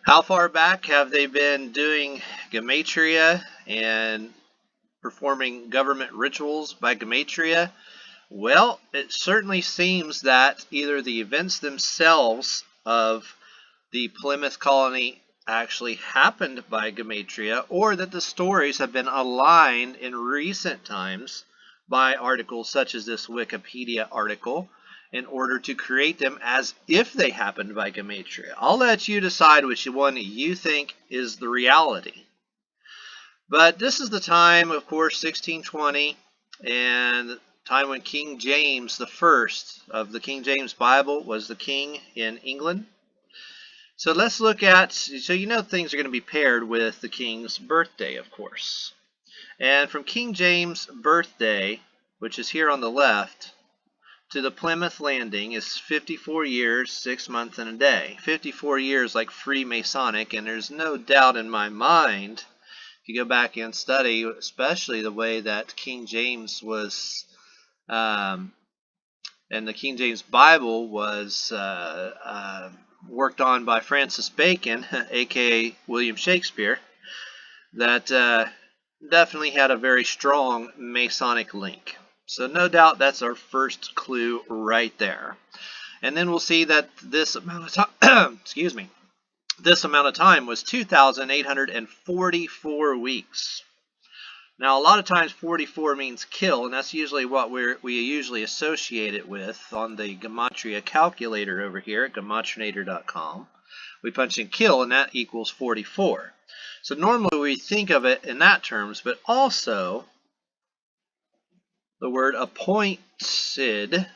How far back have they been doing gematria and performing government rituals by gematria? Well, it certainly seems that either the events themselves of the Plymouth colony actually happened by gematria, or that the stories have been aligned in recent times by articles such as this Wikipedia article in order to create them as if they happened by gematria. I'll let you decide which one you think is the reality. But this is the time, of course, 1620, and time when King James the First of the King James Bible was the king in England. So let's look at, so you know things are going to be paired with the king's birthday, of course. And from King James' birthday, which is here on the left, to the Plymouth landing is 54 years, 6 months, and a day. 54 years like Freemasonic, and there's no doubt in my mind, if you go back and study, especially the way that King James was, and the King James Bible was worked on by Francis Bacon, aka William Shakespeare, that definitely had a very strong Masonic link. So no doubt that's our first clue right there. And then we'll see that this amount of time, excuse me, this amount of time was 2,844 weeks. Now, a lot of times 44 means kill, and that's usually what we usually associate it with on the gematria calculator over here at gematrinator.com. We punch in kill, and that equals 44. So normally we think of it in that terms, but also the word appointed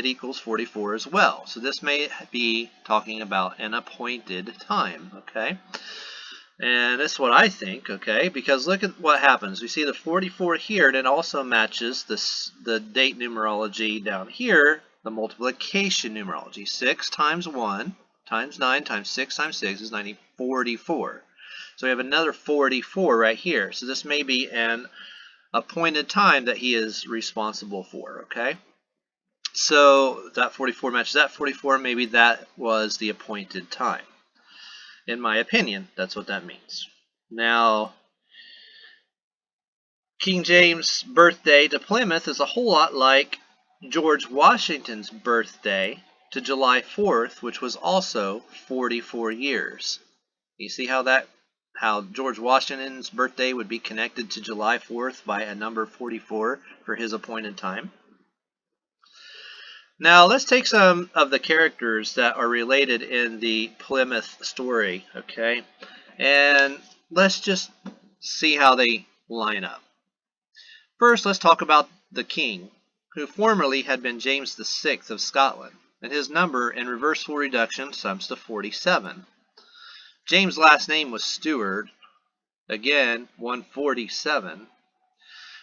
equals 44 as well. So this may be talking about an appointed time, okay? And that's what I think, okay? Because look at what happens. We see the 44 here, and it also matches the date numerology down here, the multiplication numerology. 6 times 1 times 9 times 6 times 6 is 44. So we have another 44 right here. So this may be an appointed time that he is responsible for, okay? So that 44 matches that 44, maybe that was the appointed time. In my opinion, that's what that means. Now, King James' birthday to Plymouth is a whole lot like George Washington's birthday to July 4th, which was also 44 years. You see how George Washington's birthday would be connected to July 4th by a number 44 for his appointed time. Now let's take some of the characters that are related in the Plymouth story, okay? And let's just see how they line up. First, let's talk about the king, who formerly had been James VI of Scotland, and his number in reversible reduction sums to 47. James' last name was Stewart, again, 147.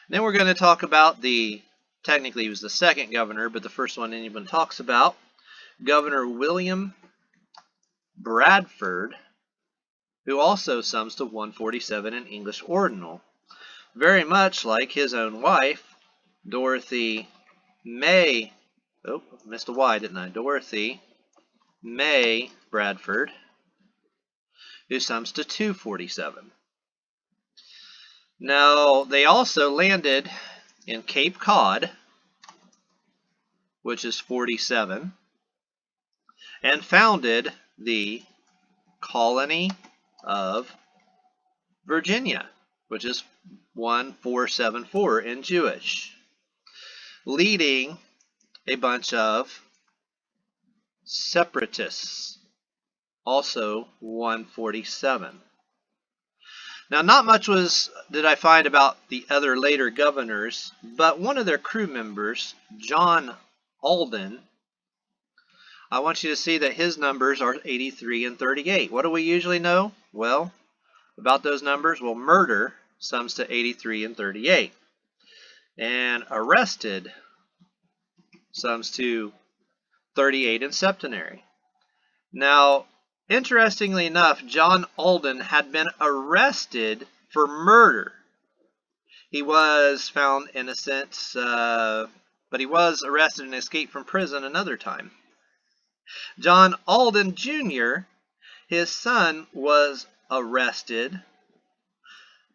Then we're going to talk about technically he was the second governor, but the first one anyone talks about, Governor William Bradford, who also sums to 147 in English ordinal. Very much like his own wife, Dorothy May, oh, missed a Y, didn't I? Dorothy May Bradford, who sums to 247. Now, they also landed in Cape Cod, which is 47, and founded the colony of Virginia, which is 1474 in Jewish, leading a bunch of separatists, also 147. Now, not much did I find about the other later governors, but one of their crew members, John Alden, I want you to see that his numbers are 83 and 38. What do we usually know? Well, about those numbers, well, murder sums to 83 and 38. And arrested sums to 38 in septenary. Now, interestingly enough, John Alden had been arrested for murder. He was found innocent, but he was arrested and escaped from prison another time. John Alden Jr., his son was arrested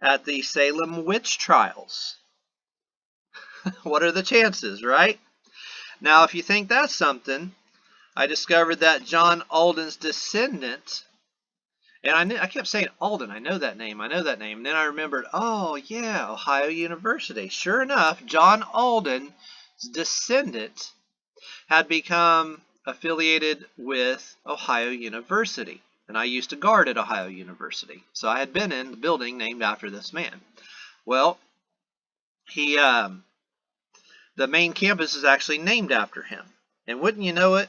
at the Salem witch trials. What are the chances, right? Now, if you think that's something, I discovered that John Alden's descendant, and I kept saying Alden, I know that name, and then I remembered, oh yeah, Ohio University. Sure enough, John Alden's descendant had become affiliated with Ohio University, and I used to guard at Ohio University, so I had been in the building named after this man. Well, he, the main campus is actually named after him, and wouldn't you know it,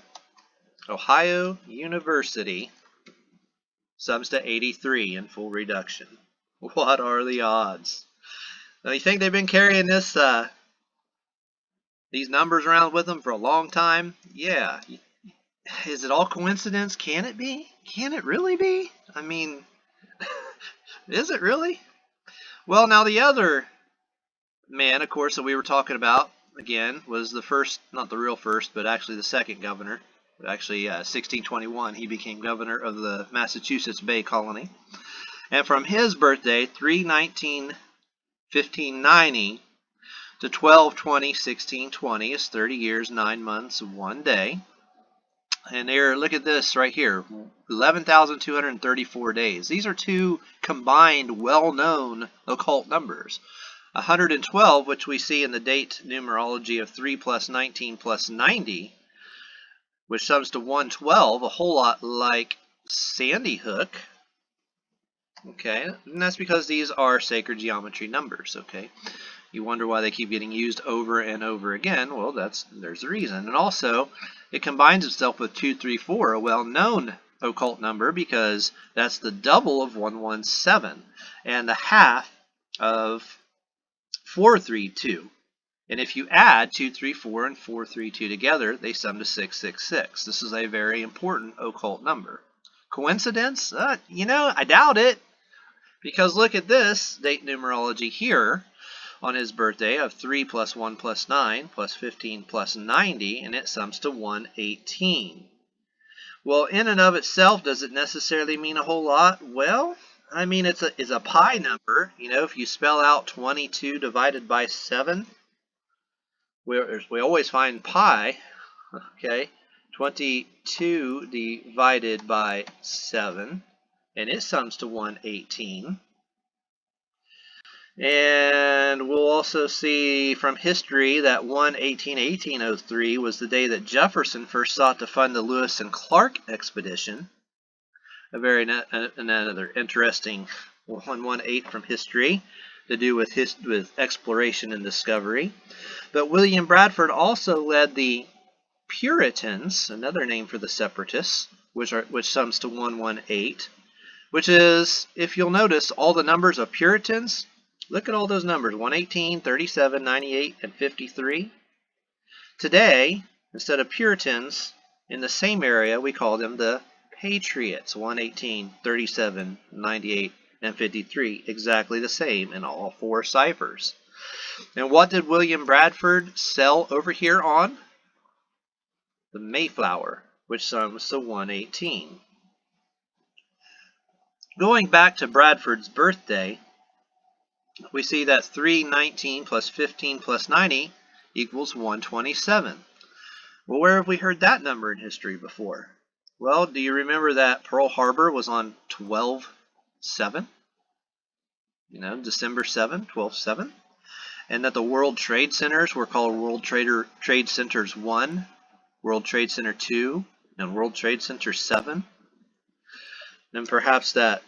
Ohio University sums to 83 in full reduction. What are the odds? Now, you think they've been carrying these numbers around with them for a long time? Yeah. Is it all coincidence? Can it be? Can it really be? I mean, is it really? Well, now the other man, of course, that we were talking about, again, was the first, not the real first, but actually the second governor. Actually, 1621, he became governor of the Massachusetts Bay Colony. And from his birthday, 3/19/1590 to 12/20/1620 is 30 years, 9 months, 1 day. And there, look at this right here, 11,234 days. These are two combined, well-known occult numbers. 112, which we see in the date numerology of 3 plus 19 plus 90, which sums to 112, a whole lot like Sandy Hook. Okay, and that's because these are sacred geometry numbers. Okay, you wonder why they keep getting used over and over again. Well, there's the reason. And also, it combines itself with 234, a well-known occult number, because that's the double of 117 and the half of 432. And if you add 234 and 432 together, they sum to 666. This is a very important occult number. Coincidence? I doubt it. Because look at this date numerology here on his birthday of 3 plus 1 plus 9 plus 15 plus 90, and it sums to 118. Well, in and of itself, does it necessarily mean a whole lot? Well, I mean, it's a pi number. You know, if you spell out 22 divided by 7, we always find pi, okay, 22 divided by 7, and it sums to 118. And we'll also see from history that 1/18/1803 was the day that Jefferson first sought to fund the Lewis and Clark expedition. Another interesting 118 from history to do with exploration and discovery. But William Bradford also led the Puritans, another name for the separatists, which sums to 118, which is, if you'll notice, all the numbers of Puritans. Look at all those numbers, 118, 37, 98, and 53. Today, instead of Puritans, in the same area, we call them the Patriots, 118, 37, 98, and 53, exactly the same in all four ciphers. And what did William Bradford sell over here on? The Mayflower, which sums to 118. Going back to Bradford's birthday, we see that 3/19 plus 15 plus 90 equals 127. Well, where have we heard that number in history before? Well, do you remember that Pearl Harbor was on 12/7? You know, December 7, 12/7? And that the World Trade Centers were called World Trade Centers 1, World Trade Center 2, and World Trade Center 7. And perhaps that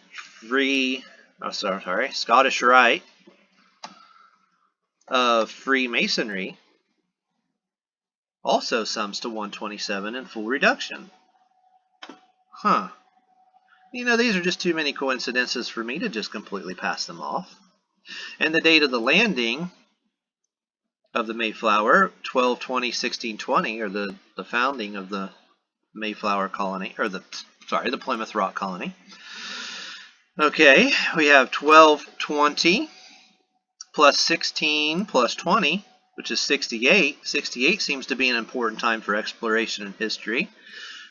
Scottish Rite of Freemasonry also sums to 127 in full reduction. Huh. You know, these are just too many coincidences for me to just completely pass them off. And the date of the landing of the Mayflower, 12/20/1620, or the founding of the Mayflower colony, or the Plymouth Rock colony. Okay, we have 12/20 plus 16 plus 20, which is 68. 68 seems to be an important time for exploration and history.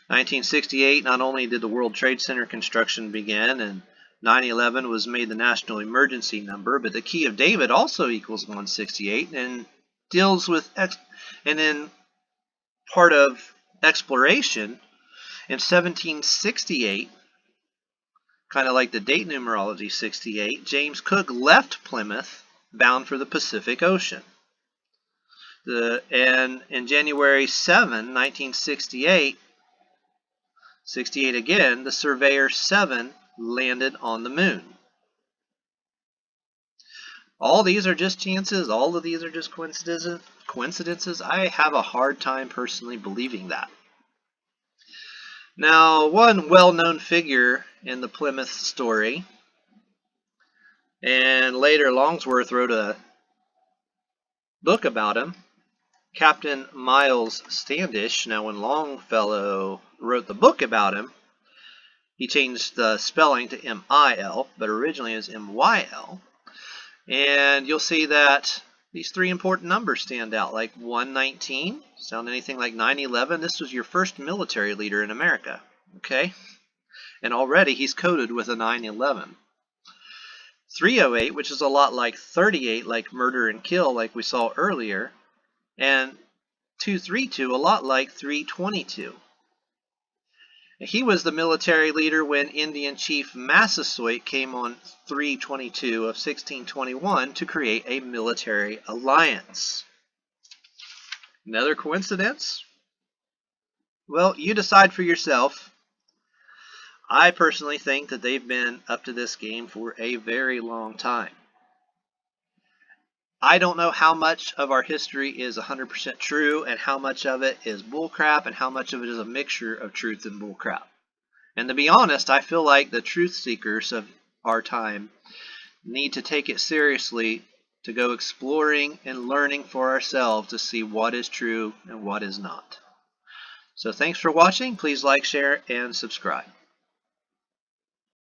1968, not only did the World Trade Center construction begin and 9/11 was made the national emergency number, but the Key of David also equals 168 and deals with, and then part of exploration in 1768, kind of like the date numerology 68, James Cook left Plymouth bound for the Pacific Ocean. And in January 7, 1968, 68 again, the Surveyor 7 landed on the moon. All these are just chances. All of these are just coincidences. I have a hard time personally believing that. Now, one well-known figure in the Plymouth story, and later Longsworth wrote a book about him, Captain Miles Standish. Now, when Longfellow wrote the book about him, he changed the spelling to M-I-L, but originally it was M-Y-L. And you'll see that these three important numbers stand out, like 119, sound anything like 9/11? This was your first military leader in America, okay? And already he's coded with a 9/11. 308, which is a lot like 38, like murder and kill, like we saw earlier. And 232, a lot like 322. He was the military leader when Indian Chief Massasoit came on 3/22 of 1621 to create a military alliance. Another coincidence? Well, you decide for yourself. I personally think that they've been up to this game for a very long time. I don't know how much of our history is 100% true and how much of it is bullcrap and how much of it is a mixture of truth and bullcrap. And to be honest, I feel like the truth seekers of our time need to take it seriously to go exploring and learning for ourselves to see what is true and what is not. So thanks for watching. Please like, share, and subscribe.